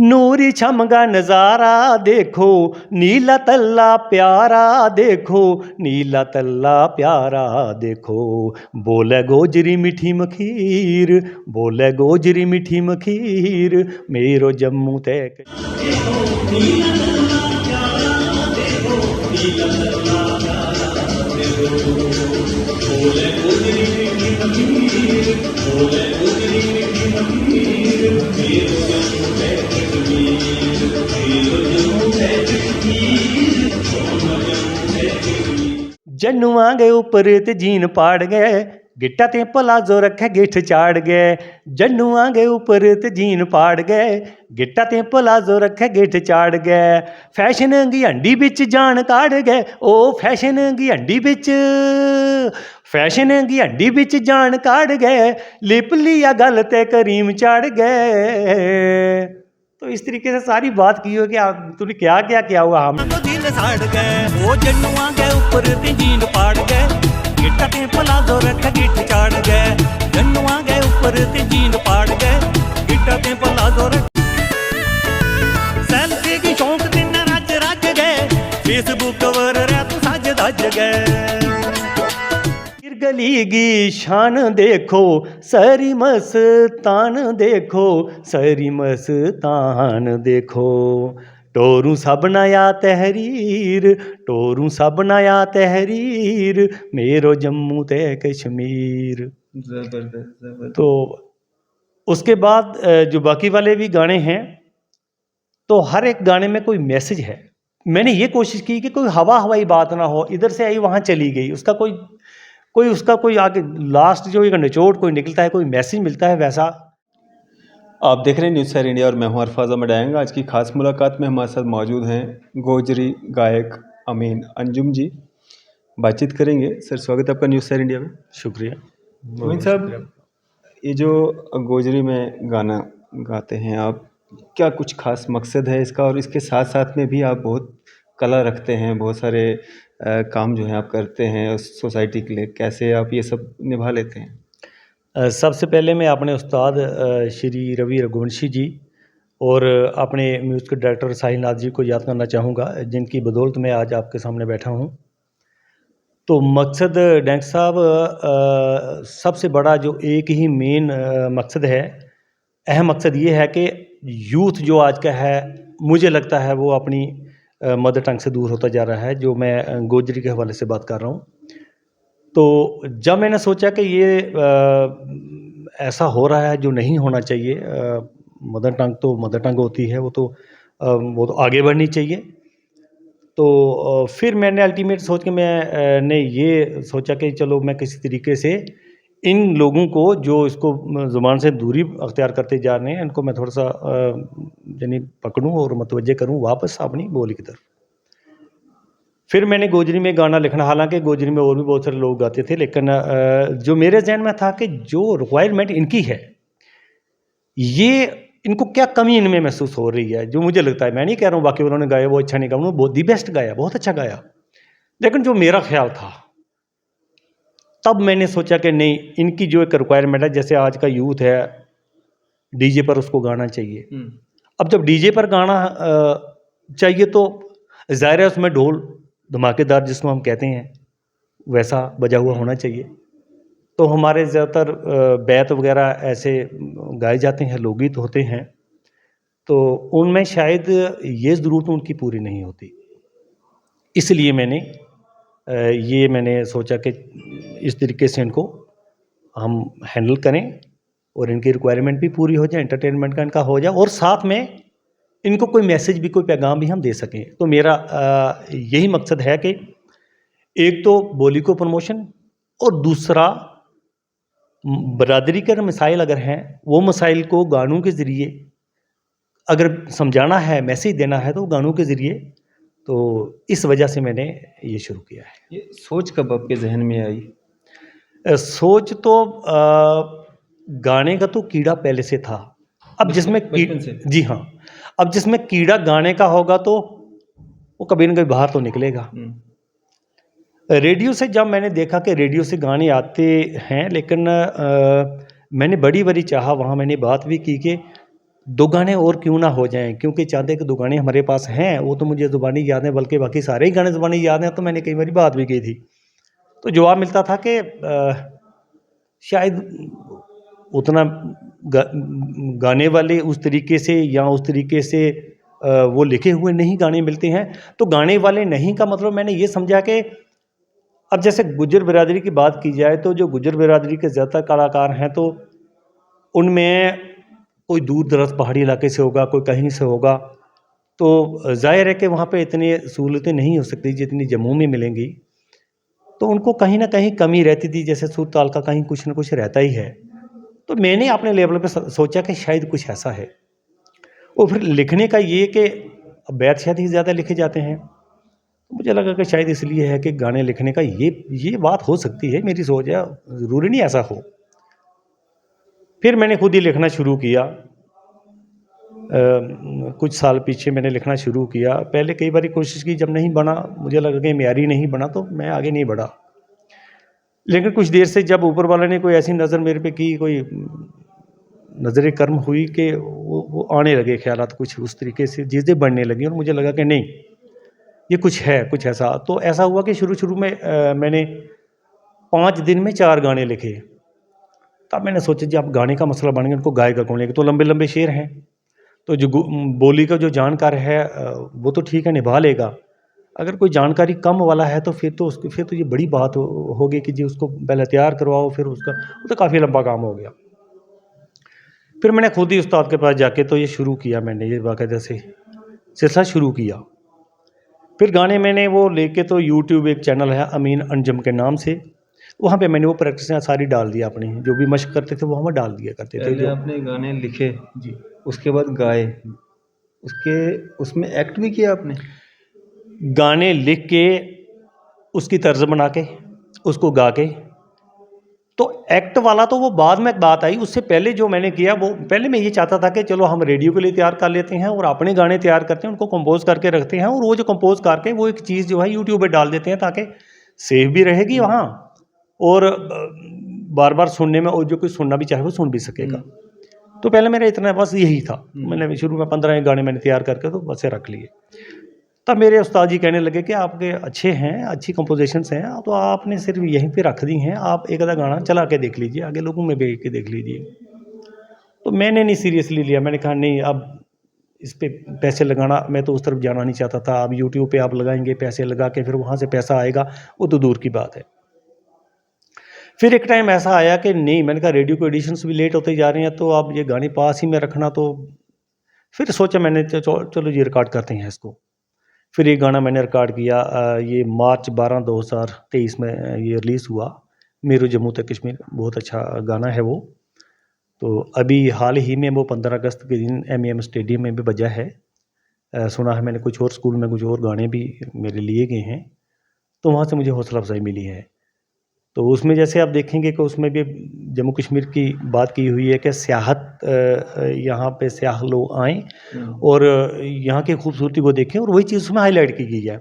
नूरी छमगा नजारा देखो, नीला तल्ला प्यारा देखो, नीला तल्ला प्यारा देखो। बोले गोजरी मीठी मखीर, बोले गोजरी मीठी मखीर, मेरो जम्मू तक। जन्नुआ गए ऊपर ते जीन पाड़ गए, गिट्टा ते पलाजो रखे गिठ चाड़ गए। जन्नुआ गए ऊपर ते जीन पाड़ गए, गिट्टा ते पलाजो रखे गिठ चाड़ गए। फैशन गी हंडी बिच जान काड़ गए, ओ फैशन गी हंडी बिच, फैशन गी हंडी बिच जान काड़ गए। लिप लिया गल ते करीम चाड़ गए। तो इस तरीके से सारी बात की हो कि आप तूने क्या क्या किया हुआ हम तो दिल साड़ गए। वो जन्नुआ गए ऊपर ते जीन पाड़ गए, गिट्टा ते पलाजो रख गिठ चाड़ गए। जन्नुआ गए ऊपर ते जीन पाड़ गए, गिट्टा ते पलाजो रख। सेल्फी की शौक दिन रज रज गए, फेसबुक वर रे तू सज धज गए। गली गी शान देखो, सरी मस्तान देखो, सरी मस्तान देखो। टोरू सब नया तहरीर, टोरू सब नया तहरीर, मेरो जम्मू ते कश्मीर। जबरदस्त। तो उसके बाद जो बाकी वाले भी गाने हैं, तो हर एक गाने में कोई मैसेज है। मैंने ये कोशिश की कि कोई हवा हवाई बात ना हो, इधर से आई वहाँ चली गई, उसका कोई आगे लास्ट जो एक निचोड़ कोई निकलता है, कोई मैसेज मिलता है, वैसा। आप देख रहे हैं न्यूज़ सैर इंडिया और मैं हूं अरफाज अहमद आएंगा। आज की खास मुलाकात में हमारे साथ मौजूद हैं गोजरी गायक अमीन अंजुम जी। बातचीत करेंगे। सर, स्वागत है आपका न्यूज़ सैर इंडिया में। शुक्रिया। अमीन साहब, ये जो गोजरी में गाना गाते हैं आप, क्या कुछ खास मकसद है इसका? और इसके साथ साथ में भी आप बहुत कला रखते हैं, बहुत सारे काम जो हैं आप करते हैं सोसाइटी के लिए, कैसे आप ये सब निभा लेते हैं? सबसे पहले मैं अपने उस्ताद श्री रवि रघुवंशी जी और अपने म्यूज़िक डायरेक्टर साहिल नाथ जी को याद करना चाहूँगा, जिनकी बदौलत मैं आज आपके सामने बैठा हूँ। तो मकसद डैंक साहब, सबसे बड़ा जो एक ही मेन मकसद है, अहम मकसद ये है कि यूथ जो आज का है, मुझे लगता है वो अपनी मदर टंग से दूर होता जा रहा है, जो मैं गोजरी के हवाले से बात कर रहा हूँ। तो जब मैंने सोचा कि ये ऐसा हो रहा है जो नहीं होना चाहिए, मदर टंग तो मदर टंग होती है, वो तो आगे बढ़नी चाहिए। तो फिर मैंने अल्टीमेट सोच के मैंने ये सोचा कि चलो मैं किसी तरीके से इन लोगों को जो इसको ज़ुबान से दूरी अख्तियार करते जा रहे हैं, इनको मैं थोड़ा सा यानी पकड़ूं और मुतवज्जे करूं वापस अपनी बोली की तरफ। फिर मैंने गोजरी में गाना लिखना, हालांकि गोजरी में और भी बहुत सारे लोग गाते थे, लेकिन जो मेरे जहन में था कि जो रिक्वायरमेंट इनकी है, ये इनको क्या कमी इनमें महसूस हो रही है, जो मुझे लगता है, मैं नहीं कह रहा हूँ बाकी उन्होंने गाया वो अच्छा नहीं गाया, उन्होंने बहुत दी बेस्ट गाया, बहुत अच्छा गाया, लेकिन जो मेरा ख्याल था, तब मैंने सोचा कि नहीं, इनकी जो एक रिक्वायरमेंट है, जैसे आज का यूथ है, डीजे पर उसको गाना चाहिए। अब जब डीजे पर गाना चाहिए तो ज़ाहिर है उसमें ढोल धमाकेदार जिसको हम कहते हैं वैसा बजा हुआ होना चाहिए। तो हमारे ज़्यादातर बैत वगैरह ऐसे गाए जाते हैं, लोकगीत होते हैं, तो उनमें शायद ये ज़रूरत उनकी पूरी नहीं होती। इसलिए मैंने सोचा कि इस तरीके से इनको हम हैंडल करें और इनकी रिक्वायरमेंट भी पूरी हो जाए, एंटरटेनमेंट का इनका हो जाए, और साथ में इनको कोई मैसेज भी, कोई पैगाम भी हम दे सकें। तो मेरा यही मकसद है कि एक तो बोली को प्रमोशन, और दूसरा बरादरी के मसाइल अगर हैं, वो मसाइल को गानों के ज़रिए अगर समझाना है, मैसेज देना है, तो गानों के ज़रिए। तो इस वजह से मैंने ये शुरू किया है। ये सोच कब आपके जहन में आई? सोच तो गाने का तो कीड़ा पहले से था। अब जिसमें जी हाँ, अब जिसमें कीड़ा गाने का होगा तो वो कभी न कभी बाहर तो निकलेगा। रेडियो से जब मैंने देखा कि रेडियो से गाने आते हैं, लेकिन मैंने बड़ी चाहा, वहाँ मैंने बात भी की कि दो गाने और क्यों ना हो जाएं, क्योंकि चाहते कि दो गाने हमारे पास हैं, वो तो मुझे ज़ुबानी याद है, बल्कि बाकी सारे ही गाने ज़ुबानी याद हैं, तो मैंने कई बार बात भी की थी। तो जवाब मिलता था कि शायद उतना गाने वाले उस तरीके से या उस तरीके से वो लिखे हुए नहीं गाने मिलते हैं। तो गाने वाले नहीं का मतलब मैंने ये समझा कि अब जैसे गुज्जर बिरादरी की बात की जाए, तो जो गुज्जर बिरादरी के ज़्यादातर कलाकार हैं, तो उनमें कोई दूर दराज पहाड़ी इलाके से होगा, कोई कहीं से होगा, तो ज़ाहिर है कि वहाँ पे इतनी सहूलतें नहीं हो सकती जितनी जम्मू में मिलेंगी। तो उनको कहीं ना कहीं कमी रहती थी, जैसे सुर ताल का कहीं कुछ ना कुछ रहता ही है। तो मैंने अपने लेवल पे सोचा कि शायद कुछ ऐसा है। और फिर लिखने का ये कि बैत शायद ही ज़्यादा लिखे जाते हैं, तो मुझे लगा कि शायद इसलिए है कि गाने लिखने का ये बात हो सकती है, मेरी सोच है, ज़रूरी नहीं ऐसा हो। फिर मैंने खुद ही लिखना शुरू किया। कुछ साल पीछे मैंने लिखना शुरू किया। पहले कई बार कोशिश की, जब नहीं बना, मुझे लगा कि मेयारी नहीं बना, तो मैं आगे नहीं बढ़ा। लेकिन कुछ देर से जब ऊपर वाले ने कोई ऐसी नज़र मेरे पे की, कोई नज़र कर्म हुई कि वो आने लगे ख्यालात, कुछ उस तरीके से चीज़ें बढ़ने लगी, और मुझे लगा कि नहीं, ये कुछ है, कुछ ऐसा। तो ऐसा हुआ कि शुरू में मैंने 5 दिन में 4 गाने लिखे। तब मैंने सोचा जी, अब गाने का मसला बन गया, उनको गाएगा कौन? एक तो लंबे लंबे शेर हैं, तो जो बोली का जो जानकार है वो तो ठीक है, निभा लेगा। अगर कोई जानकारी कम वाला है तो फिर तो ये बड़ी बात होगी कि जी उसको पहले तैयार करवाओ, फिर उसका, वो तो काफ़ी लंबा काम हो गया। फिर मैंने खुद ही उस्ताद के पास जाके तो ये शुरू किया, मैंने ये बाकायदा से सिलसिला शुरू किया। फिर गाने मैंने वो लेके, तो यूट्यूब एक चैनल है अमीन अंजम के नाम से, वहाँ पे मैंने वो प्रैक्टिसें सारी डाल दी अपनी, जो भी मशक करते थे वो हम डाल दिया करते थे। पहले जो आपने गाने लिखे, जी, उसके बाद गाए, उसमें एक्ट भी किया आपने? गाने लिख के, उसकी तर्ज बना के, उसको गा के, तो एक्ट वाला तो वो बाद में बात आई। उससे पहले जो मैंने किया, वो पहले मैं ये चाहता था कि चलो हम रेडियो के लिए तैयार कर लेते हैं और अपने गाने तैयार करते हैं, उनको कंपोज करके रखते हैं, और वो जो कंपोज करके वो एक चीज़ जो है यूट्यूब पे डाल देते हैं, ताकि सेव भी रहेगी वहाँ, और बार बार सुनने में, और जो कोई सुनना भी चाहे वो सुन भी सकेगा। तो पहले मेरा इतना बस यही था। मैंने शुरू में 15 गाने मैंने तैयार करके तो बस रख लिए। तब मेरे उस्ताद जी कहने लगे कि आपके अच्छे हैं, अच्छी कंपोजिशंस हैं, तो आपने सिर्फ यहीं पे रख दी हैं, आप एक आधा गाना चला के देख लीजिए, आगे लोगों में भेज के देख लीजिए। तो मैंने नहीं सीरियसली लिया। मैंने कहा नहीं, अब इस पे पैसे लगाना, मैं तो उस तरफ जाना नहीं चाहता था। अब यूट्यूब पे आप लगाएंगे, पैसे लगा के फिर वहाँ से पैसा आएगा, वो तो दूर की बात है। फिर एक टाइम ऐसा आया कि नहीं, मैंने कहा रेडियो को एडिशंस भी लेट होते जा रहे हैं, तो अब ये गाने पास ही में रखना, तो फिर सोचा मैंने चलो ये रिकॉर्ड करते हैं इसको। फिर ये गाना मैंने रिकॉर्ड किया। ये मार्च 12 2023 में ये रिलीज़ हुआ, मेरू जम्मू तक कश्मीर। बहुत अच्छा गाना है वो। तो अभी हाल ही में वो 15 अगस्त के दिन MEM स्टेडियम में भी बजा है। सुना है मैंने, कुछ और स्कूल में कुछ और गाने भी मेरे लिए गए हैं, तो वहाँ से मुझे हौसला अफजाई मिली है। तो उसमें जैसे आप देखेंगे कि उसमें भी जम्मू कश्मीर की बात की हुई है कि सियाहत, यहाँ पे सियाह लोग आएँ और यहाँ की खूबसूरती को देखें, और वही चीज़ उसमें हाईलाइट की गई है।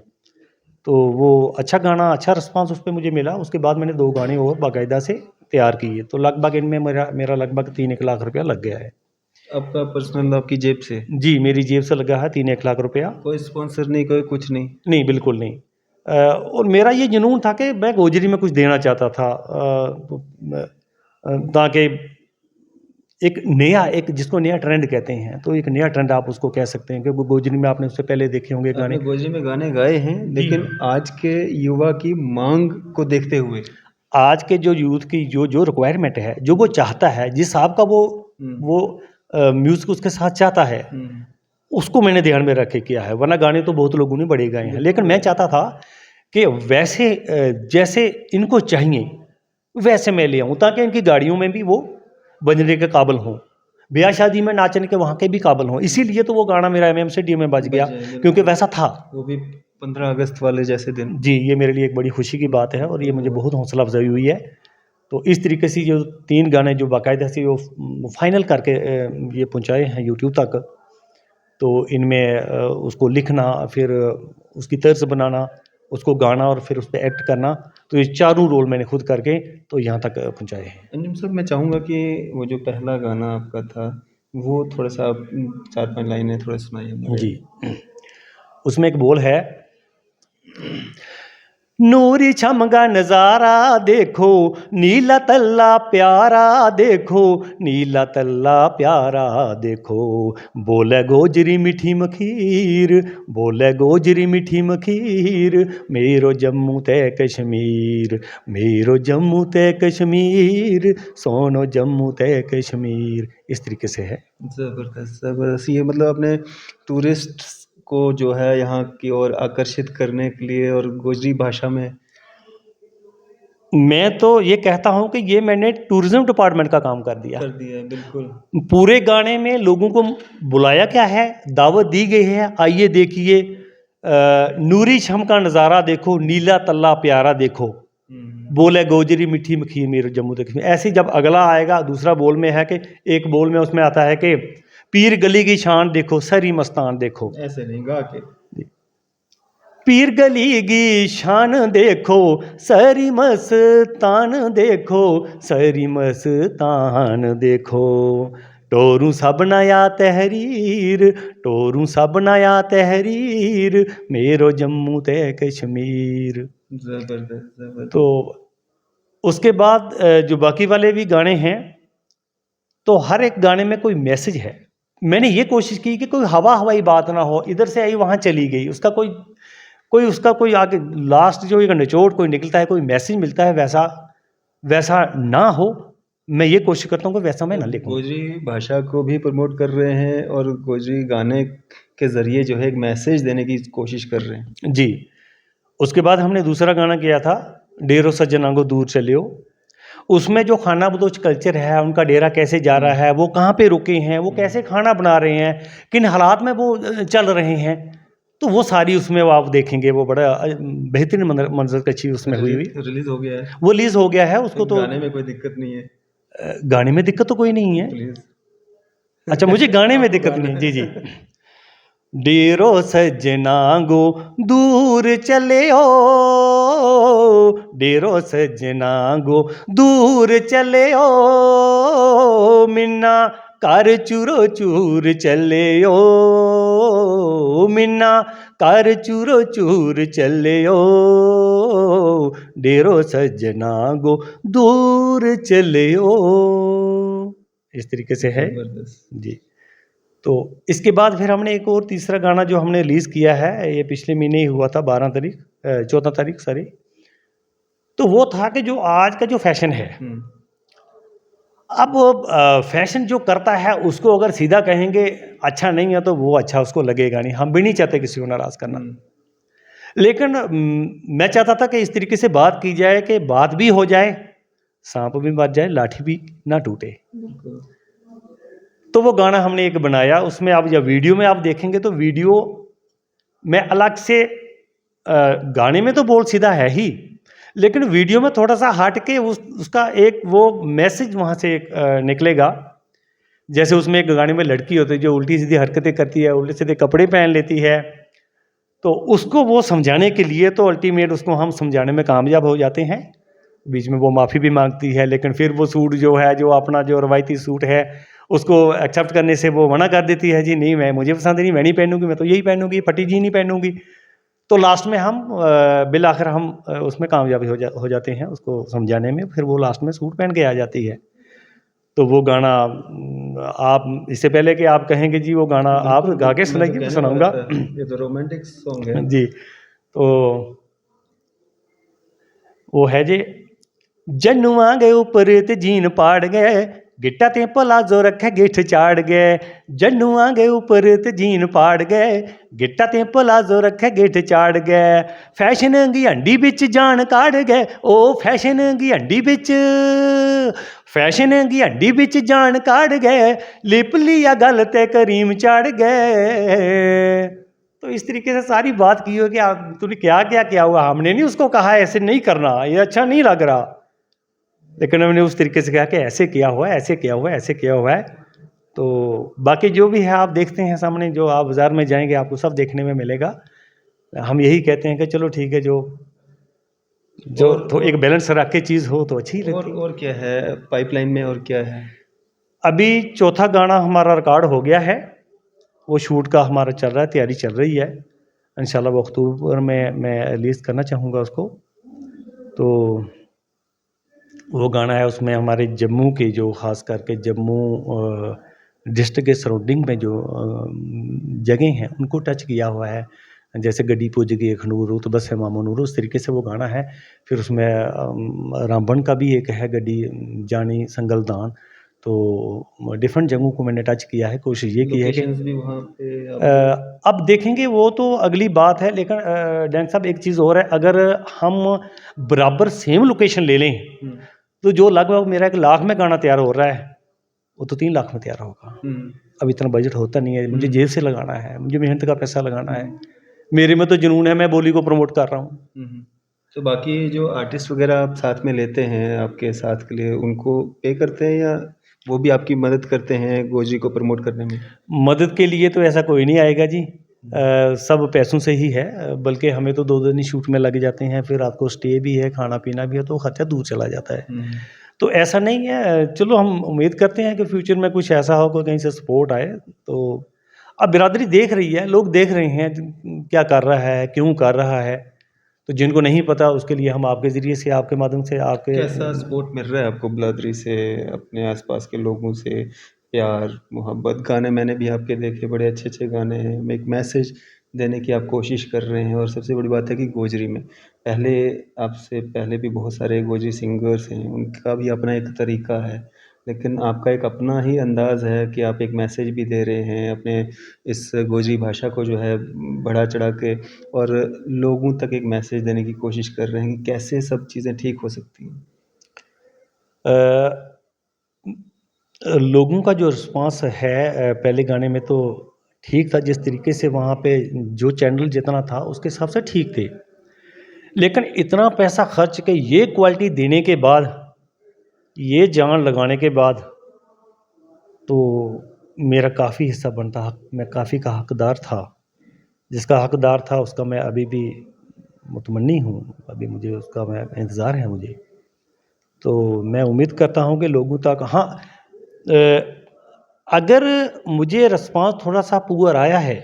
तो वो अच्छा गाना, अच्छा रिस्पांस उस पर मुझे मिला। उसके बाद मैंने 2 गाने और बाकायदा से तैयार किए, तो लगभग इनमें मेरा लगभग 3-1 लाख रुपया लग गया है। आपका पर्सनल, आपकी जेब से? जी, मेरी जेब से लगा है 3-1 लाख रुपया। कोई स्पॉन्सर नहीं, कोई कुछ नहीं? नहीं, बिल्कुल नहीं। और मेरा ये जुनून था कि मैं गोजरी में कुछ देना चाहता था, ताकि एक जिसको नया ट्रेंड कहते हैं, तो एक नया ट्रेंड आप उसको कह सकते हैं, क्योंकि गोजरी में आपने उससे पहले देखे होंगे गाने। आपने गोजरी में गाने गाए हैं, लेकिन आज के युवा की मांग को देखते हुए, आज के जो यूथ की जो रिक्वायरमेंट है, जो वो चाहता है, जिस हिसाब का वो म्यूज़िक उसके साथ चाहता है, उसको मैंने ध्यान में रख के किया है। वरना गाने तो बहुत लोगों ने बड़े गाए हैं, लेकिन मैं चाहता था कि वैसे जैसे इनको चाहिए वैसे मैं ले आऊँ, ताकि इनकी गाड़ियों में भी वो बजने के काबिल हों, ब्याह शादी में नाचने के वहाँ के भी काबिल हों। इसीलिए तो वो गाना मेरा MM स्टेडियम में बज गया, क्योंकि वैसा था, वो भी 15 अगस्त वाले जैसे दिन। जी, ये मेरे लिए एक बड़ी खुशी की बात है, और ये मुझे बहुत हौसला अफजाई हुई है। तो इस तरीके से जो 3 गाने जो बाकायदा से वो फाइनल करके ये पहुँचाए हैं यूट्यूब तक, तो इनमें उसको लिखना, फिर उसकी तर्ज बनाना, उसको गाना, और फिर उस पर एक्ट करना, तो ये चारों रोल मैंने खुद करके तो यहाँ तक पहुँचाए हैं। अंजुम साहब, मैं चाहूँगा कि वो जो पहला गाना आपका था, वो थोड़ा सा आप 4-5 लाइनें थोड़ा सुनाइए मुझे। जी, उसमें एक बोल है, नूरी छमगा नजारा देखो, नीला तल्ला प्यारा देखो, नीला तल्ला प्यारा देखो, बोले गोजरी मीठी मखीर, बोले गोजरी मीठी मखीर, मेरो जम्मू ते कश्मीर, मेरो जम्मू ते कश्मीर, सोनो जम्मू ते कश्मीर। इस तरीके से है। ज़बरदस्त, ज़बरदस्त। ये मतलब अपने टूरिस्ट को जो है यहाँ की ओर आकर्षित करने के लिए और गोजरी भाषा में मैं तो ये कहता हूँ कि ये मैंने टूरिज्म डिपार्टमेंट का काम कर दिया। कर दिया है, बिल्कुल। पूरे गाने में लोगों को बुलाया क्या है, दावत दी गई है, आइए देखिए, नूरी शम का नज़ारा देखो, नीला तल्ला प्यारा देखो, बोले गोजरी मीठी मखीर मेरो जम्मू तक। ऐसे ही जब अगला आएगा दूसरा बोल में है कि एक बोल में उसमें आता है कि पीर गली की शान देखो, सरी मस्तान देखो, ऐसे नहीं गा के। पीर गली की शान देखो, सरी मस्तान देखो, सरी मस्तान देखो, टोरू सब नया तहरीर, टोरू सब नया तहरीर, मेरो जम्मू ते कश्मीर। ज़बरदस्त, ज़बरदस्त। तो उसके बाद जो बाकी वाले भी गाने हैं, तो हर एक गाने में कोई मैसेज है। मैंने ये कोशिश की कि कोई हवा हवाई बात ना हो, इधर से आई वहाँ चली गई, उसका कोई आगे लास्ट जो एक निचोड़ कोई निकलता है, कोई मैसेज मिलता है, वैसा ना हो। मैं ये कोशिश करता हूँ कि वैसा मैं ना लिखूँ। गोजरी भाषा को भी प्रमोट कर रहे हैं और गोजरी गाने के ज़रिए जो है एक मैसेज देने की कोशिश कर रहे हैं। जी। उसके बाद हमने दूसरा गाना किया था, डेरो सज्जनां को दूर चलियो। उसमें जो खाना बदोच कल्चर है, उनका डेरा कैसे जा रहा है, वो कहाँ पे रुके हैं, वो कैसे खाना बना रहे हैं, किन हालात में वो चल रहे हैं, तो वो सारी उसमें वो आप देखेंगे। वो बड़ा बेहतरीन मंजर कच्ची उसमें हुई हुई। रिलीज हो गया है, वो रिलीज हो गया है, उसको तो गाने में कोई दिक्कत नहीं है। गाने में दिक्कत तो कोई नहीं है। प्लीज। अच्छा, मुझे गाने में दिक्कत नहीं। जी जी। डेरो सजना गो दूर चले ओ, डेरो सजना गो दूर चले ओ, मिन्ना कर चूरो चूर चले ओ, मिन्ना कर चूरो चूर चले ओ, डेरो सजना गो दूर चले ओ। इस तरीके से है जी। तो इसके बाद फिर हमने एक और तीसरा गाना जो हमने रिलीज़ किया है, ये पिछले महीने ही हुआ था, 14 तारीख सॉरी। तो वो था कि जो आज का जो फैशन है, अब फैशन जो करता है उसको अगर सीधा कहेंगे अच्छा नहीं है तो वो अच्छा उसको लगेगा नहीं। हम भी नहीं चाहते किसी को नाराज़ करना, लेकिन मैं चाहता था कि इस तरीके से बात की जाए कि बात भी हो जाए, सांप भी बच जाए, लाठी भी ना टूटे। तो वो गाना हमने एक बनाया, उसमें आप जब वीडियो में आप देखेंगे तो वीडियो में अलग से गाने में तो बोल सीधा है ही, लेकिन वीडियो में थोड़ा सा हट के उसका एक वो मैसेज वहाँ से एक निकलेगा। जैसे उसमें एक गाने में लड़की होती है जो उल्टी सीधी हरकतें करती है, उल्टे सीधे कपड़े पहन लेती है, तो उसको वो समझाने के लिए तो अल्टीमेट उसको हम समझाने में कामयाब हो जाते हैं। बीच में वो माफ़ी भी मांगती है, लेकिन फिर वो सूट जो है, जो अपना जो रवायती सूट है, उसको एक्सेप्ट करने से वो मना कर देती है, जी नहीं मुझे पसंद नहीं, मैं नहीं पहनूंगी, मैं तो यही पहनूंगी, फटी जी नहीं पहनूंगी। तो लास्ट में हम बिल आखिर हम उसमें कामयाब हो जाते हैं उसको समझाने में, फिर वो लास्ट में सूट पहन के आ जाती है। तो वो गाना आप इससे पहले कि आप कहेंगे जी वो गाना आप गा के सुनाइए, मैं सुनाऊंगा। ये तो रोमांटिक सॉन्ग है जी। तो वो है जी, जन्नुआ गए ऊपर ते जीन पाड़ गए, गिट्टा ते पलाजो रखे गिठ चाड़ गए, जन्नुआ गए ऊपर ते जीन पाड़ गए, गिट्टा ते पलाजो रखे गिठ चाड़ गए, फैशन गी हंडी बिच जान काड़ गए, ओ फैशन गी हंडी बिच, फैशन गी हंडी बिच जान काड़ गए, लिप लिया गल ते करीम चाड़ गए। तो इस तरीके से सारी बात की हो कि आप तूने क्या क्या किया हुआ, हमने नहीं उसको कहा ऐसे नहीं करना, ये अच्छा नहीं लग रहा, लेकिन हमने उस तरीके से कहा कि ऐसे किया हुआ है, ऐसे किया हुआ है, ऐसे किया हुआ है। तो बाकी जो भी है आप देखते हैं सामने, जो आप बाज़ार में जाएंगे आपको सब देखने में मिलेगा। हम यही कहते हैं कि चलो ठीक है, जो तो एक बैलेंस रख के चीज़ हो तो अच्छी लगती है। और क्या है पाइपलाइन में, और क्या है? अभी चौथा गाना हमारा रिकॉर्ड हो गया है, वो शूट का हमारा चल रहा है, तैयारी चल रही है। इंशाल्लाह वो अक्टूबर में मैं रिलीज़ करना चाहूँगा उसको। तो वो गाना है, उसमें हमारे जम्मू के जो ख़ास करके जम्मू डिस्ट्रिक्ट के सराउंडिंग में जो जगह हैं उनको टच किया हुआ है। जैसे गड्डी पुज गई अखनूर तो बस है मामू नूर, उस तरीके से वो गाना है। फिर उसमें रामबन का भी एक है, गड्डी जानी संगलदान। तो डिफरेंट जगहों को मैंने टच किया है। कोशिश ये की है कि लोकेशंस भी वहाँ पे अब देखेंगे, वो तो अगली बात है। लेकिन डैंग साहब एक चीज़ और है, अगर हम बराबर सेम लोकेशन ले लें तो जो लगभग मेरा 1 लाख में गाना तैयार हो रहा है वो तो 3 लाख में तैयार होगा। अब इतना बजट होता नहीं है, मुझे जेब से लगाना है, मुझे मेहनत का पैसा लगाना है। मेरे में तो जुनून है, मैं बोली को प्रमोट कर रहा हूँ। तो बाकी जो आर्टिस्ट वगैरह आप साथ में लेते हैं आपके साथ के लिए, उनको पे करते हैं या वो भी आपकी मदद करते हैं गोजरी को प्रमोट करने में? मदद के लिए तो ऐसा कोई नहीं आएगा जी, सब पैसों से ही है। बल्कि हमें तो 2 दिन ही शूट में लग जाते हैं, फिर रात को स्टे भी है, खाना पीना भी है, तो खर्चा दूर चला जाता है। तो ऐसा नहीं है। चलो हम उम्मीद करते हैं कि फ्यूचर में कुछ ऐसा हो कि कहीं से सपोर्ट आए। तो अब बिरादरी देख रही है, लोग देख रहे हैं क्या कर रहा है, क्यों कर रहा है। तो जिनको नहीं पता उसके लिए हम आपके ज़रिए से, आपके माध्यम से, आपके कैसा सपोर्ट मिल रहा है आपको बिरादरी से, अपने आसपास के लोगों से? प्यार मोहब्बत, गाने मैंने भी आपके देखे, बड़े अच्छे अच्छे गाने हैं, एक मैसेज देने की आप कोशिश कर रहे हैं। और सबसे बड़ी बात है कि गोजरी में पहले, आपसे पहले भी बहुत सारे गोजरी सिंगर्स हैं, उनका भी अपना एक तरीका है, लेकिन आपका एक अपना ही अंदाज़ है कि आप एक मैसेज भी दे रहे हैं अपने इस गोजरी भाषा को जो है बढ़ा चढ़ा के, और लोगों तक एक मैसेज देने की कोशिश कर रहे हैं कि कैसे सब चीज़ें ठीक हो सकती हैं। लोगों का जो रिस्पांस है पहले गाने में तो ठीक था, जिस तरीके से वहाँ पे जो चैनल जितना था उसके हिसाब से ठीक थे। लेकिन इतना पैसा खर्च के ये क्वालिटी देने के बाद, ये जान लगाने के बाद, तो मेरा काफ़ी हिस्सा बनता, मैं काफ़ी का हकदार था। जिसका हकदार था उसका मैं अभी भी मुतमन्नी हूँ, अभी मुझे उसका मैं इंतज़ार है मुझे। तो मैं उम्मीद करता हूँ कि लोगों तक, हाँ, अगर मुझे रिस्पांस थोड़ा-सा पुअर आया है,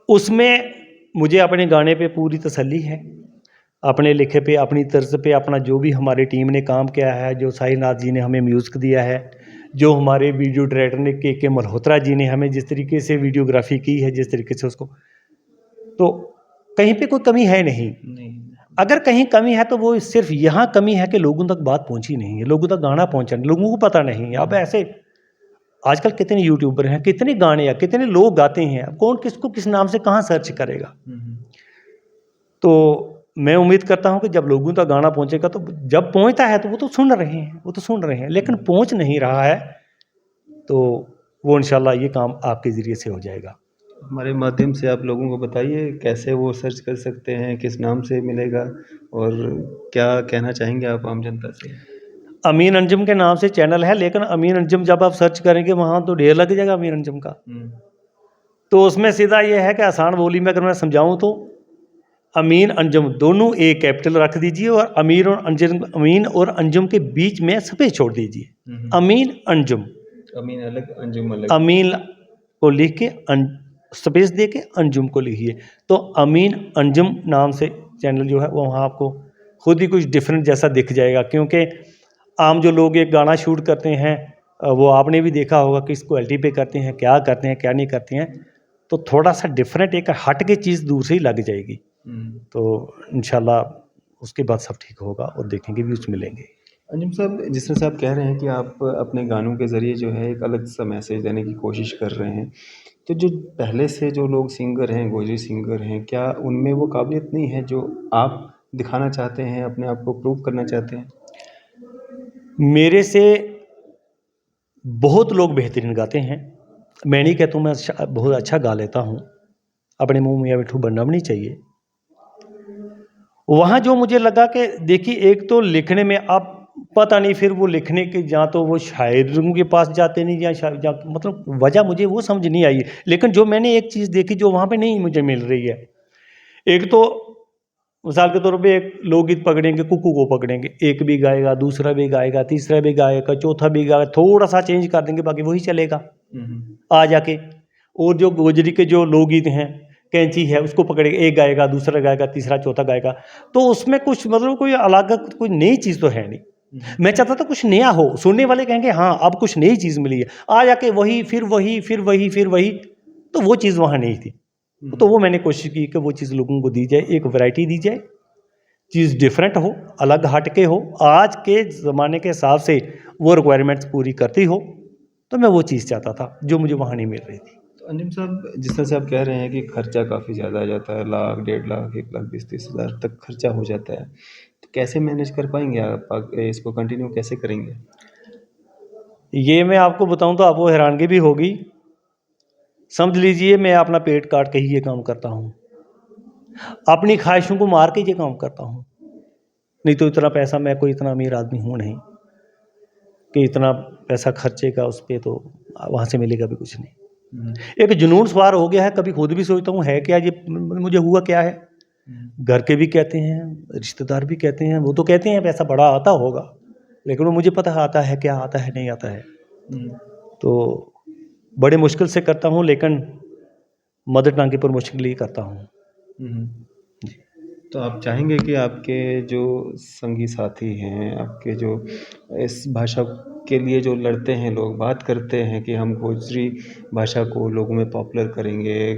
उसमें मुझे अपने गाने पे पूरी तसल्ली है। अपने लिखे पे, अपनी तर्ज पे, अपना जो भी हमारी टीम ने काम किया है, जो साहिल नाथ जी ने हमें म्यूज़िक दिया है, जो हमारे वीडियो डायरेक्टर ने के मल्होत्रा जी ने हमें जिस तरीके से वीडियोग्राफी की है, जिस तरीके से उसको, तो कहीं पे कोई कमी है नहीं। अगर कहीं कमी है तो वो सिर्फ यहाँ कमी है कि लोगों तक बात पहुँची नहीं है, लोगों तक गाना पहुँचा नहीं, लोगों को पता नहीं है। अब ऐसे आजकल कितने यूट्यूबर हैं, कितने गाने या कितने लोग गाते हैं, अब कौन किसको किस नाम से कहाँ सर्च करेगा। तो मैं उम्मीद करता हूँ कि जब लोगों तक गाना पहुँचेगा, तो जब पहुँचता है तो वो तो सुन रहे हैं, वो तो सुन रहे हैं, लेकिन पहुँच नहीं रहा है, तो वो इंशाल्लाह ये काम आपके ज़रिए से हो जाएगा। हमारे माध्यम से आप लोगों को बताइए कैसे वो सर्च कर सकते हैं, किस नाम से मिलेगा, और क्या कहना चाहेंगे आप आम जनता से? अमीन अंजुम के नाम से चैनल है, लेकिन अमीन अंजुम जब आप सर्च करेंगे वहाँ तो ढेर लग जाएगा अमीन अंजुम का। तो उसमें सीधा ये है कि आसान बोली में अगर मैं समझाऊँ तो अमीन अंजुम दोनों ए कैपिटल रख दीजिए, और अमीन और अंजुम के बीच में स्पेस छोड़ दीजिए। अमीन अंजुम, अमीन अलग अंजुम अलग, अमीन को लिख के स्पेस दे के अंजुम को लिखिए, तो अमीन अंजुम नाम से चैनल जो है वो वहाँ आपको खुद ही कुछ डिफरेंट जैसा दिख जाएगा। क्योंकि आम जो लोग एक गाना शूट करते हैं, वो आपने भी देखा होगा किस क्वालिटी पे करते हैं, क्या करते हैं, क्या नहीं करते हैं, तो थोड़ा सा डिफरेंट एक हट के चीज़ दूर से ही लग जाएगी। तो इंशाल्लाह उसके बाद सब ठीक होगा और देखेंगे व्यूज़ मिलेंगे। अंजुम साहब, जिस तरह से आप कह रहे हैं कि आप अपने गानों के ज़रिए जो है एक अलग सा मैसेज देने की कोशिश कर रहे हैं, तो जो पहले से जो लोग सिंगर हैं, गोजरी सिंगर हैं, क्या उनमें वो काबिलियत नहीं है जो आप दिखाना चाहते हैं, अपने आप को प्रूव करना चाहते हैं? मेरे से बहुत लोग बेहतरीन गाते हैं, मैं नहीं कहता हूँ मैं बहुत अच्छा गा लेता हूँ, अपने मुँह मियाँ मिट्ठू बनना भी नहीं चाहिए। वहाँ जो मुझे लगा कि देखिए, एक तो लिखने में आप पता नहीं, फिर वो लिखने के जहाँ तो वो शायरों के पास जाते नहीं, या मतलब वजह मुझे वो समझ नहीं आई। लेकिन जो मैंने एक चीज़ देखी जो वहाँ पे नहीं मुझे मिल रही है, एक तो मिसाल के तौर पे एक लोकगीत पकड़ेंगे, कुकू को पकड़ेंगे, एक भी गाएगा, दूसरा भी गाएगा, तीसरा भी गाएगा, चौथा भी गाएगा, थोड़ा सा चेंज कर देंगे, बाकी वही चलेगा आ जाके। और जो गोजरी के जो लोकगीत हैं, कैंची है उसको पकड़ेगा, एक गाएगा, दूसरा गाएगा, तीसरा चौथा गाएगा, तो उसमें कुछ मतलब कोई अलग कोई नई चीज़ तो है नहीं। मैं चाहता था कुछ नया हो, सुनने वाले कहेंगे हाँ अब कुछ नई चीज़ मिली है, आ जाके वही फिर वही फिर वही फिर वही, तो वो चीज़ वहाँ नहीं थी। तो वो मैंने कोशिश की कि वो चीज़ लोगों को दी जाए, एक वैरायटी दी जाए, चीज़ डिफरेंट हो, अलग हट के हो, आज के ज़माने के हिसाब से वो रिक्वायरमेंट्स पूरी करती हो, तो मैं वो चीज़ चाहता था जो मुझे वहाँ नहीं मिल रही थी। तो अंजुम साहब, जिस तरह से आप कह रहे हैं कि खर्चा काफ़ी ज़्यादा आ जाता है, लाख, 1.5 लाख, 1,20,30,000 तक खर्चा हो जाता है, तो कैसे मैनेज कर पाएंगे आप इसको कंटिन्यू कैसे करेंगे? ये मैं आपको बताऊं तो आपको हैरानगी भी होगी। समझ लीजिए मैं अपना पेट काट के ही ये काम करता हूँ, अपनी ख्वाहिशों को मार के ये काम करता हूँ। नहीं तो इतना पैसा, मैं कोई इतना अमीर आदमी हूँ नहीं कि इतना पैसा खर्चे का उस पर, तो वहाँ से मिलेगा भी कुछ नहीं। एक जुनून सवार हो गया है, कभी खुद भी सोचता हूँ है क्या ये, मुझे हुआ क्या है। घर के भी कहते हैं, रिश्तेदार भी कहते हैं, वो तो कहते हैं पैसा बड़ा आता होगा, लेकिन वो मुझे पता आता है क्या आता है नहीं आता है। तो बड़े मुश्किल से करता हूँ, लेकिन मदर टंग के पर मुश्किल ही करता हूँ। तो आप चाहेंगे कि आपके जो संगी साथी हैं, आपके जो इस भाषा के लिए जो लड़ते हैं, लोग बात करते हैं कि हम गोजरी भाषा को लोगों में पॉपुलर करेंगे,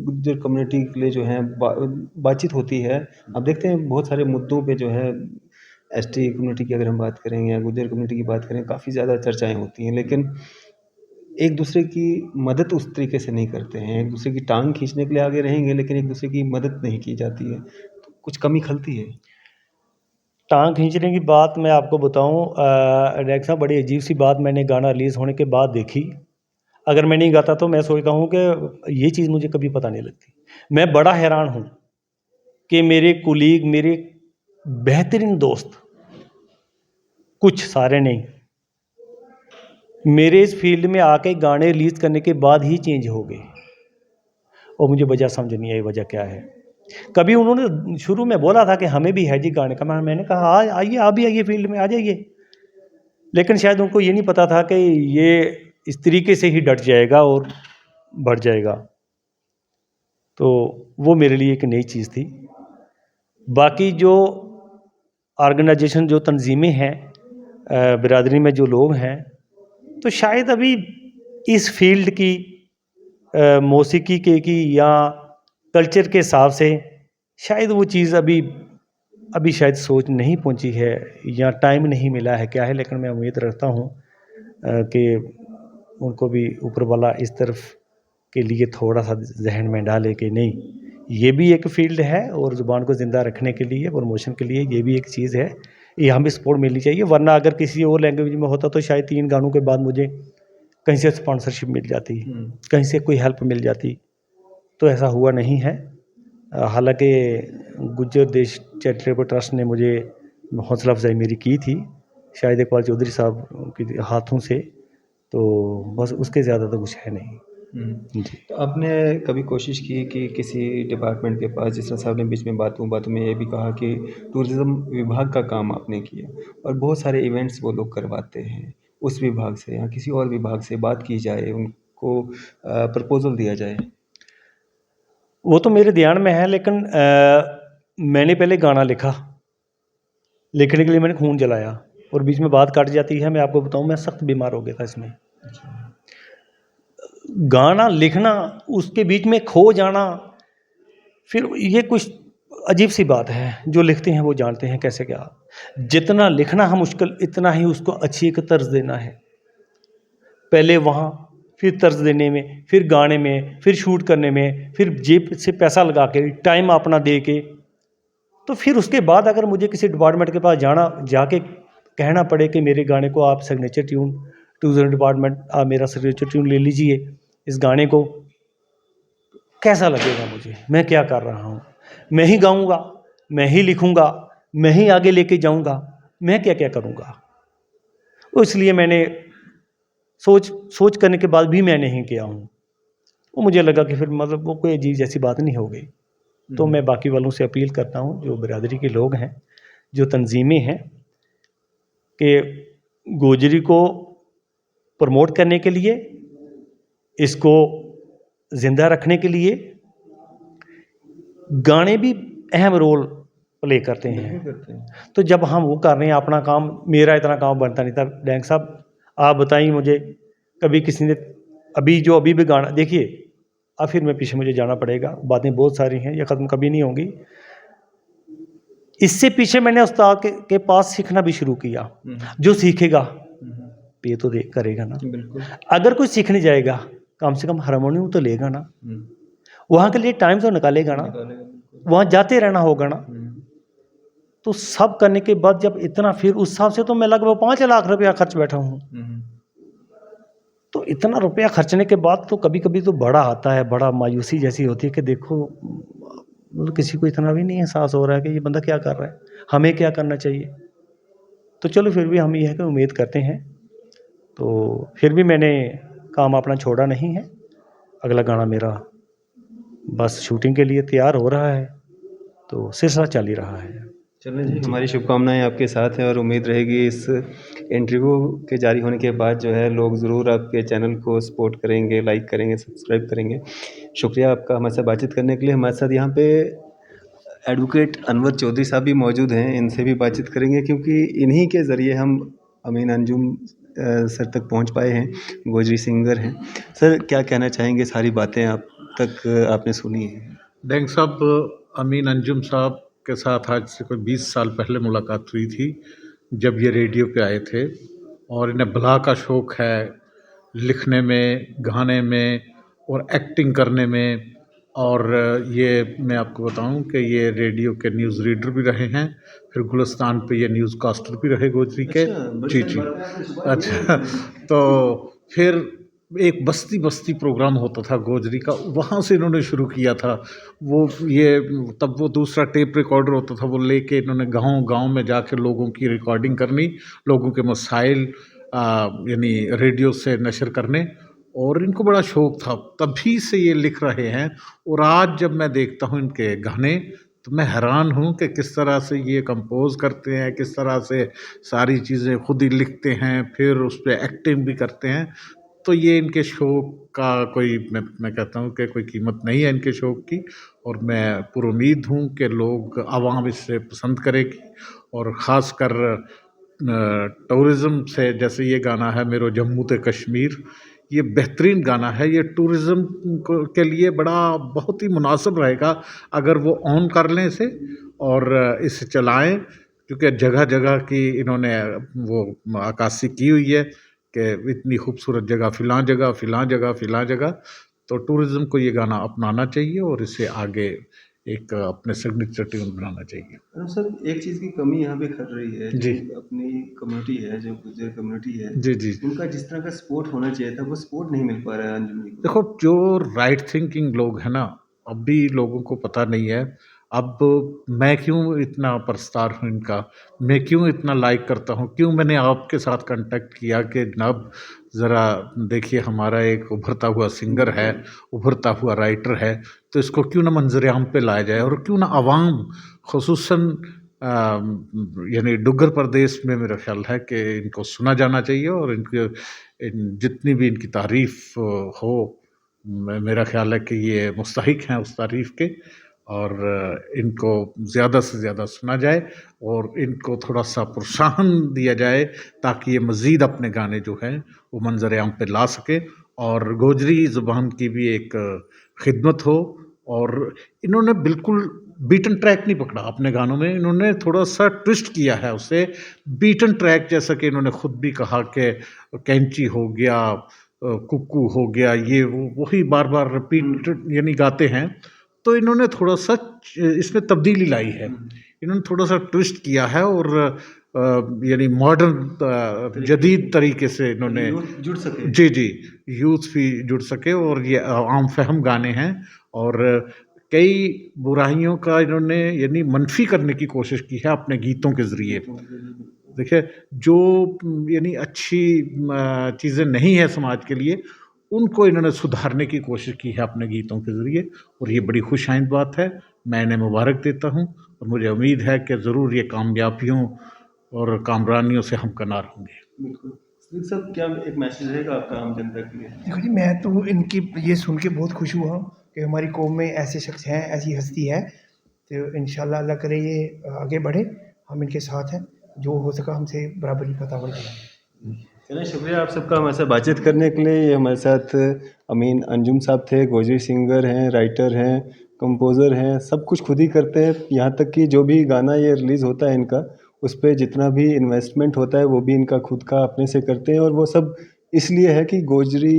गुज्जर कम्युनिटी के लिए जो है बातचीत होती है। आप देखते हैं बहुत सारे मुद्दों पे जो है, एसटी कम्युनिटी की अगर हम बात करें या गुज्जर कम्युनिटी की बात करें, काफ़ी ज़्यादा चर्चाएँ होती हैं, लेकिन एक दूसरे की मदद उस तरीके से नहीं करते हैं। एक दूसरे की टांग खींचने के लिए आगे रहेंगे, लेकिन एक दूसरे की मदद नहीं की जाती है, तो कुछ कमी खलती है। टांग खींचने की बात मैं आपको बताऊँ, रेक्सा बड़ी अजीब सी बात मैंने गाना रिलीज़ होने के बाद देखी। अगर मैं नहीं गाता तो मैं सोचता हूँ कि ये चीज़ मुझे कभी पता नहीं लगती। मैं बड़ा हैरान हूँ कि मेरे कुलीग, मेरे बेहतरीन दोस्त, कुछ सारे नहीं, मेरे इस फील्ड में आके गाने रिलीज़ करने के बाद ही चेंज हो गए, और मुझे वजह समझ नहीं आई वजह क्या है। कभी उन्होंने शुरू में बोला था कि हमें भी है जी गाने का, मैंने कहा आइए, आप भी आइए फील्ड में आ जाइए, लेकिन शायद उनको ये नहीं पता था कि ये इस तरीके से ही डट जाएगा और बढ़ जाएगा। तो वो मेरे लिए एक नई चीज़ थी। बाकी जो ऑर्गेनाइजेशन, जो तंजीमें हैं, बिरादरी में जो लोग हैं, तो शायद अभी इस फील्ड की मौसीकी के की या कल्चर के हिसाब से शायद वो चीज़ अभी शायद सोच नहीं पहुंची है, या टाइम नहीं मिला है, क्या है। लेकिन मैं उम्मीद रखता हूं कि उनको भी ऊपर वाला इस तरफ के लिए थोड़ा सा जहन में डाले कि नहीं, ये भी एक फील्ड है, और ज़ुबान को ज़िंदा रखने के लिए, प्रमोशन के लिए ये भी एक चीज़ है, ये हमें सपोर्ट मिलनी चाहिए। वरना अगर किसी और लैंग्वेज में होता तो शायद 3 गानों के बाद मुझे कहीं से स्पॉन्सरशिप मिल जाती, कहीं से कोई हेल्प मिल जाती, तो ऐसा हुआ नहीं है। हालांकि गुज्जर देश चैरिटेबल ट्रस्ट ने मुझे हौसला अफजाई मेरी की थी, शाहिद इकबाल चौधरी साहब के हाथों से, तो बस उसके ज़्यादा तो कुछ है नहीं। जी। तो आपने कभी कोशिश की कि किसी डिपार्टमेंट के पास, जिस तरह साहब ने बीच में बातों में ये भी कहा कि टूरिज़्म विभाग का काम आपने किया, और बहुत सारे इवेंट्स वो लोग करवाते हैं, उस विभाग से या किसी और विभाग से बात की जाए, उनको प्रपोज़ल दिया जाए? वो तो मेरे ध्यान में है, लेकिन मैंने पहले गाना लिखा, लिखने के लिए मैंने खून जलाया, और बीच में बात कट जाती है। मैं आपको बताऊं, मैं सख्त बीमार हो गया था इसमें। गाना लिखना, उसके बीच में खो जाना, फिर ये कुछ अजीब सी बात है। जो लिखते हैं वो जानते हैं कैसे क्या। जितना लिखना है मुश्किल, इतना ही उसको अच्छी एक तर्ज देना है। पहले वहाँ, फिर तर्ज देने में, फिर गाने में, फिर शूट करने में, फिर जेब से पैसा लगा के, टाइम अपना दे के, तो फिर उसके बाद अगर मुझे किसी डिपार्टमेंट के पास जाके कहना पड़े कि मेरे गाने को आप सिग्नेचर ट्यून, टूरिज्म डिपार्टमेंट आप मेरा सिग्नेचर ट्यून ले लीजिए इस गाने को, कैसा लगेगा मुझे? मैं क्या कर रहा हूँ? मैं ही गाऊंगा, मैं ही लिखूंगा, मैं ही आगे लेके जाऊंगा, मैं क्या क्या करूंगा? इसलिए मैंने सोच करने के बाद भी मैं नहीं किया हूँ। वो मुझे लगा कि फिर मतलब वो कोई अजीब जैसी बात नहीं हो गई। तो मैं बाकी वालों से अपील करता हूँ, जो बिरादरी के लोग हैं, जो तंजीमें हैं, कि गोजरी को प्रमोट करने के लिए, इसको ज़िंदा रखने के लिए गाने भी अहम रोल प्ले करते हैं। तो जब हम वो कर रहे हैं अपना काम, मेरा इतना काम बनता नहीं था। डैंग साहब आप बताइए मुझे, कभी किसी ने अभी भी गाना देखिए, अब फिर मैं पीछे मुझे जाना पड़ेगा, बातें बहुत सारी हैं, ये ख़त्म कभी नहीं होंगी। इससे पीछे मैंने उस्ताद के पास सीखना भी शुरू किया। जो सीखेगा पे तो दे करेगा ना। बिल्कुल। अगर कोई सीखने जाएगा, कम से कम हारमोनियम तो लेगा ना, वहाँ के लिए टाइम तो निकालेगा ना, वहाँ जाते रहना होगा ना। तो सब करने के बाद जब इतना, फिर उस हिसाब से तो मैं लगभग 5 लाख रुपया खर्च बैठा हूँ। तो इतना रुपया खर्चने के बाद तो कभी कभी तो बड़ा आता है, बड़ा मायूसी जैसी होती है कि देखो, मतलब किसी को इतना भी नहीं एहसास हो रहा है कि ये बंदा क्या कर रहा है, हमें क्या करना चाहिए। तो चलो फिर भी हम ये है कि उम्मीद करते हैं। तो फिर भी मैंने काम अपना छोड़ा नहीं है। अगला गाना मेरा बस शूटिंग के लिए तैयार हो रहा है, तो सिलसिला चल ही रहा है। चलें जी, हमारी शुभकामनाएं आपके साथ हैं और उम्मीद रहेगी इस इंटरव्यू के जारी होने के बाद जो है लोग ज़रूर आपके चैनल को सपोर्ट करेंगे, लाइक करेंगे, सब्सक्राइब करेंगे। शुक्रिया आपका हमारे साथ बातचीत करने के लिए। हमारे साथ यहाँ पे एडवोकेट अनवर चौधरी साहब भी मौजूद हैं, इनसे भी बातचीत करेंगे क्योंकि इन्हीं के ज़रिए हम अमीन अंजुम सर तक पहुँच पाए हैं, गोजरी सिंगर हैं। सर क्या कहना चाहेंगे, सारी बातें आप तक आपने सुनी हैं। डैंग साहब, अमीन अंजुम साहब के साथ आज से कोई 20 साल पहले मुलाकात हुई थी, जब ये रेडियो पे आए थे। और इन्हें भला का शौक़ है लिखने में, गाने में और एक्टिंग करने में। और ये मैं आपको बताऊं कि ये रेडियो के न्यूज़ रीडर भी रहे हैं, फिर गुलिस्तान पे ये न्यूज़ कास्टर भी रहे गोजरी के। जी जी, अच्छा। तो फिर एक बस्ती बस्ती प्रोग्राम होता था गोजरी का, वहाँ से इन्होंने शुरू किया था। वो ये तब वो दूसरा टेप रिकॉर्डर होता था, वो लेके इन्होंने गांव गांव में जाके लोगों की रिकॉर्डिंग करनी, लोगों के मसाइल यानी रेडियो से नशर करने। और इनको बड़ा शौक़ था, तभी से ये लिख रहे हैं। और आज जब मैं देखता हूँ इनके गाने तो मैं हैरान हूँ कि किस तरह से ये कंपोज़ करते हैं, किस तरह से सारी चीज़ें खुद ही लिखते हैं, फिर उस पर एक्टिंग भी करते हैं। तो ये इनके शौक़ का कोई मैं कहता हूँ कि कोई कीमत नहीं है इनके शौक़ की। और मैं पुरुमीद हूँ कि लोग आवाम इसे पसंद करेगी। और ख़ास कर टूरिज़म से, जैसे ये गाना है मेरो जम्मू ते कश्मीर, ये बेहतरीन गाना है। ये टूरिज़म के लिए बहुत ही मुनासिब रहेगा अगर वो ऑन कर लें इसे और इसे चलाएं, क्योंकि जगह जगह की इन्होंने वो अक्कासी की हुई है कि इतनी खूबसूरत जगह, फ़िलाँ जगह, फ़िलाँ जगह, फ़िलाँ जगह। तो टूरिज़म को ये गाना अपनाना चाहिए और इसे आगे एक अपने सिग्नेचर ट्यून बनाना चाहिए। सर एक चीज़ की कमी यहाँ पे खल रही है, जी। जो अपनी कम्युनिटी है, जो गुर्जर कम्युनिटी है, जी जी, उनका जिस तरह का सपोर्ट होना चाहिए था वो सपोर्ट नहीं मिल पा रहा है अंजुम जी को। देखो जो राइट थिंकिंग लोग हैं ना, अभी लोगों को पता नहीं है। अब मैं क्यों इतना परस्तार हूँ इनका, मैं क्यों इतना लाइक करता हूँ, क्यों मैंने आपके साथ कांटेक्ट किया कि जनाब ज़रा देखिए हमारा एक उभरता हुआ सिंगर है, उभरता हुआ राइटर है, तो इसको क्यों ना मंजर आम पे लाया जाए और क्यों ना आवाम खुसूसन यानी डुग्गर प्रदेश में मेरा ख्याल है कि इनको सुना जाना चाहिए और इनकी जितनी भी इनकी तारीफ़ हो, मेरा ख्याल है कि ये मुस्तहिक हैं उस तारीफ़ के। और इनको ज़्यादा से ज़्यादा सुना जाए और इनको थोड़ा सा प्रोत्साहन दिया जाए ताकि ये मज़ीद अपने गाने जो हैं वो मंजर आम पे ला सके और गोजरी ज़ुबान की भी एक खिदमत हो। और इन्होंने बिल्कुल बीटन ट्रैक नहीं पकड़ा अपने गानों में, इन्होंने थोड़ा सा ट्विस्ट किया है उसे बीटन ट्रैक, जैसा कि इन्होंने खुद भी कहा कि कैंची हो गया, कुक्कू हो गया, ये वही बार बार रिपीट यानी गाते हैं। तो इन्होंने थोड़ा सा इसमें तब्दीली लाई है, इन्होंने थोड़ा सा ट्विस्ट किया है और यानी मॉडर्न जदीद तरीके से इन्होंने जुड़ सके। जी जी, यूथ भी जुड़ सके और ये आम फहम गाने हैं। और कई बुराइयों का इन्होंने यानी मनफी करने की कोशिश की है अपने गीतों के ज़रिए। देखिए जो यानी अच्छी चीज़ें नहीं है समाज के लिए, उनको इन्होंने सुधारने की कोशिश की है अपने गीतों के ज़रिए, और ये बड़ी खुशाइंद बात है। मैं इन्हें मुबारक देता हूँ और मुझे उम्मीद है कि ज़रूर ये कामयाबियों और कामरानियों से हमकिनार होंगे। बिल्कुल। सिद्दीक साहब, क्या एक मैसेज रहेगा आपका आम जनता के लिए? देखो जी, मैं तो इनकी ये सुन के बहुत खुश हुआ कि हमारी कौम में ऐसे शख्स हैं, ऐसी हस्ती है। तो इंशाल्लाह अल्लाह करे ये आगे बढ़े, हम इनके साथ हैं, जो हो सका हमसे बराबरी का तावन करेंगे। चलिए, शुक्रिया आप सबका हमारे साथ बातचीत करने के लिए। ये हमारे साथ अमीन अंजुम साहब थे, गोजरी सिंगर हैं, राइटर हैं, कंपोज़र हैं, सब कुछ खुद ही करते हैं। यहाँ तक कि जो भी गाना ये रिलीज़ होता है इनका, उस पे जितना भी इन्वेस्टमेंट होता है वो भी इनका खुद का अपने से करते हैं, और वो सब इसलिए है कि गोजरी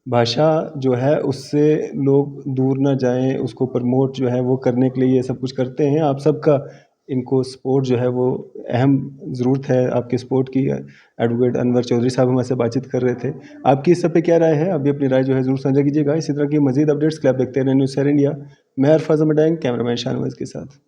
भाषा जो है उससे लोग दूर ना जाएँ, उसको प्रमोट जो है वो करने के लिए ये सब कुछ करते हैं। आप सबका इनको सपोर्ट जो है वो अहम ज़रूरत है, आपके सपोर्ट की। एडवोकेट अनवर चौधरी साहब हमारे से बातचीत कर रहे थे। आपकी इस सब पे क्या राय है? अभी अपनी राय जो है ज़रूर साझा कीजिएगा। इसी तरह की मज़ीद अपडेट्स के लिए आप देखते रहें न्यूज़ 7 इंडिया। मैं अरफाज़ अहमद, कैमरामैन शाहनवाज़ के साथ।